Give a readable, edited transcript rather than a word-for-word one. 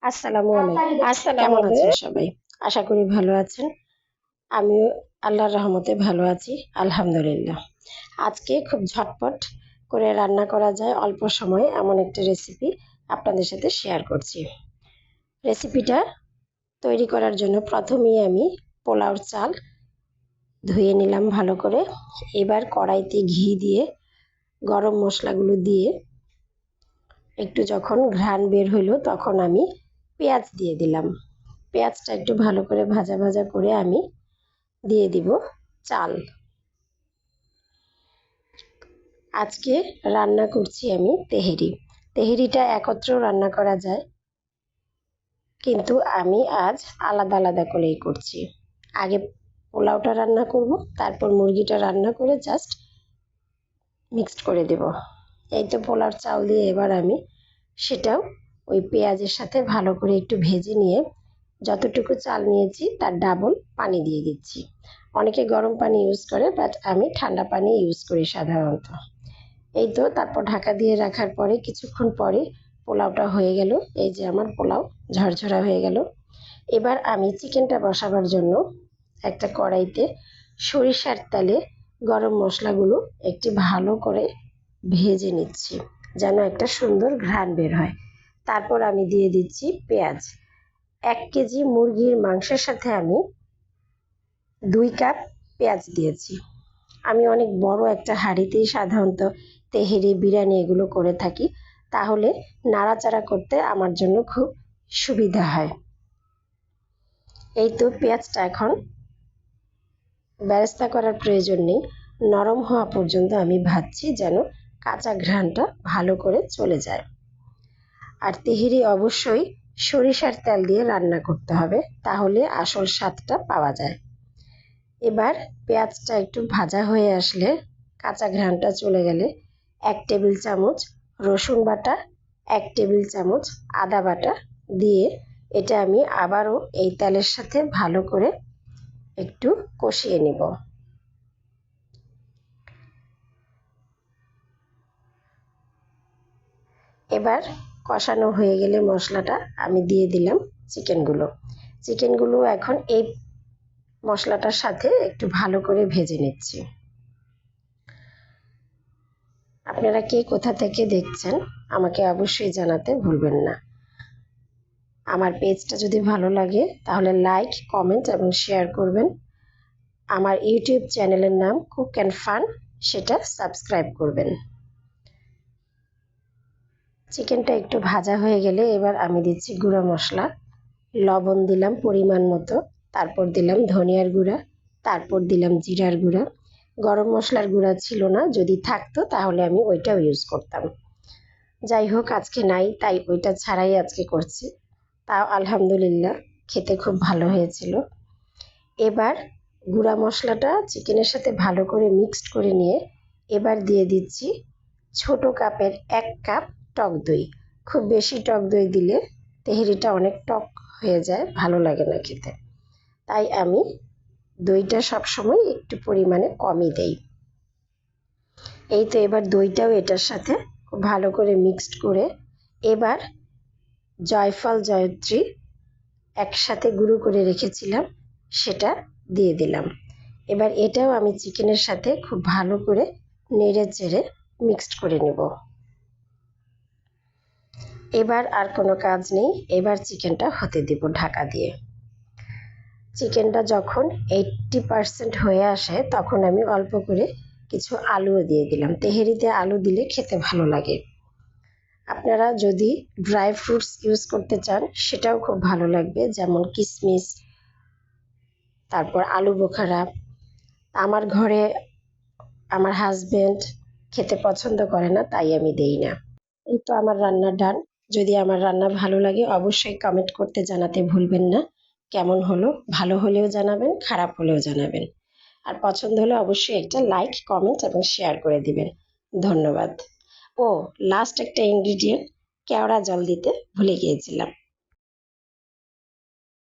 আসসালামু আলাইকুম। আসসালামু কেমন আছেন আলাইকুম। সবাই? আশা করি ভালো আছেন। আমিও আল্লাহর রহমতে ভালো আছি, আলহামদুলিল্লাহ। আজকে খুব ঝটপট করে রান্না করা যায় অল্প সময়ে এমন একটা রেসিপি আপনাদের সাথে শেয়ার করছি। রেসিপিটা তৈরি করার জন্য প্রথমেই আমি পোলাওর চাল ধুয়ে নিলাম ভালো করে। এবার কড়াইতে ঘি দিয়ে গরম মশলাগুলো দিয়ে একটু যখন ঘ্রাণ বের হলো তখন আমি পেঁয়াজ দিয়ে দিলাম। পেঁয়াজটা একটু ভালো করে ভাজা ভাজা করে আমি দিয়ে দিব চাল। আজকে রান্না করছি আমি তেহেরি। তেহেরিটা একত্রেও রান্না করা যায়, কিন্তু আমি আজ আলাদা আলাদা করেই করছি। আগে পোলাওটা রান্না করব, তারপর মুরগিটা রান্না করে জাস্ট মিক্সড করে দেব। এই তো পোলাওর চাল দিয়ে এবার আমি সেটাও ওই পেঁয়াজের সাথে ভালো করে একটু ভেজে নিয়ে যতটুকু চাল নিয়েছি তার ডাবল পানি দিয়ে দিচ্ছি। অনেকে গরম পানি ইউজ করে, বাট আমি ঠান্ডা পানি ইউজ করি সাধারণত। এই তো তারপর ঢাকা দিয়ে রাখার পরে কিছুক্ষণ পরে পোলাওটা হয়ে গেল। এই যে আমার পোলাও ঝরঝরা হয়ে গেল। এবার আমি চিকেনটা বসাবার জন্য একটা কড়াইতে সরিষার তেলে গরম মশলাগুলো একটি ভালো করে ভেজে নিচ্ছি, যেন একটা সুন্দর ঘ্রাণ বের হয়। তারপর আমি দিয়ে দিচ্ছি পেঁয়াজ। 1 কেজি মুরগির মাংসের সাথে আমি 2 কাপ পেঁয়াজ দিয়েছি। আমি অনেক বড় একটা হাঁড়িতেই সাধারণত তেহেরি, বিরিয়ানি এগুলো করে থাকি, তাহলে নাড়াচাড়া করতে আমার জন্য খুব সুবিধা হয়। এই তো পেঁয়াজটা এখন বেরেস্তা করার প্রয়োজন নেই, নরম হওয়া পর্যন্ত আমি ভাজছি, যেন কাঁচা ঘ্রাণটা ভালো করে চলে যায়। আর তেহেরি অবশ্যই সরিষার তেল দিয়ে রান্না করতে হবে, তাহলে আসল স্বাদটা পাওয়া যায়। এবার পেঁয়াজটা একটু ভাজা হয়ে আসলে, কাঁচা ঘ্রাণটা চলে গেলে 1 টেবিল চামচ রসুন বাটা, 1 টেবিল চামচ আদা বাটা দিয়ে এটা আমি আবারও এই তেলের সাথে ভালো করে একটু কষিয়ে নিব। এবার কষানো হয়ে গেলে মশলাটা আমি দিয়ে দিলাম চিকেনগুলো। চিকেনগুলো এখন এই মশলাটার সাথে একটু ভালো করে ভেজে নিচ্ছি। আপনারা কে কোথা থেকে দেখছেন আমাকে অবশ্যই জানাতে ভুলবেন না। আমার পেজটা যদি ভালো লাগে তাহলে লাইক, কমেন্ট এবং শেয়ার করবেন। আমার ইউটিউব চ্যানেলের নাম কুক অ্যান্ড ফান, সেটা সাবস্ক্রাইব করবেন। চিকেনটা একটু ভাজা হয়ে গেলে এবার আমি দিচ্ছি গুঁড়া মশলা। লবণ দিলাম পরিমাণ মতো, তারপর দিলাম ধনিয়ার গুঁড়া, তারপর দিলাম জিরার গুঁড়া। গরম মশলার গুঁড়া ছিল না, যদি থাকতো তাহলে আমি ওইটাও ইউজ করতাম। যাই হোক আজকে নাই, তাই ওইটা ছাড়াই আজকে করছি। তাও আলহামদুলিল্লাহ খেতে খুব ভালো হয়েছিল। এবার গুঁড়া মশলাটা চিকেনের সাথে ভালো করে মিক্সড করে নিয়ে এবার দিয়ে দিচ্ছি ছোট কাপের 1 কাপ টক দই। খুব বেশি টক দই দিলে তেহেরিটা অনেক টক হয়ে যায়, ভালো লাগে না খেতে। তাই আমি দইটা সবসময় একটু পরিমাণে কমই দেই। এই তো এবার দইটাও এটার সাথে খুব ভালো করে মিক্সড করে এবার জয়ফল, জয়ত্রী একসাথে গুঁড়ো করে রেখেছিলাম সেটা দিয়ে দিলাম। এবার এটাও আমি চিকেনের সাথে খুব ভালো করে নেড়ে চেড়ে মিক্সড করে নেব। এবার আর কোনো কাজ নেই, এবার চিকেনটা হতে দেব ঢাকা দিয়ে। চিকেনটা যখন 80% হয়ে আসে তখন আমি অল্প করে কিছু আলুও দিয়ে দিলাম। তেহেরিতে আলু দিলে খেতে ভালো লাগে। আপনারা যদি ড্রাই ফ্রুটস ইউজ করতে চান সেটাও খুব ভালো লাগবে, যেমন কিশমিশ, তারপর আলু বোখারা। আমার ঘরে আমার হাজবেন্ড খেতে পছন্দ করে না, তাই আমি দেই না। এই তো আমার রান্না ডান। যদি আমার রান্না ভালো লাগে অবশ্যই কমেন্ট করতে জানাতে ভুলবেন না। কেমন হলো, ভালো হলেও জানাবেন, খারাপ হলেও জানাবেন। আর পছন্দ হলে অবশ্যই একটা লাইক, কমেন্ট এবং শেয়ার করে দিবেন। ধন্যবাদ। ও লাস্ট একটা ইনগ্রিডিয়েন্ট, কেওড়া জল দিতে ভুলে গিয়েছিলাম।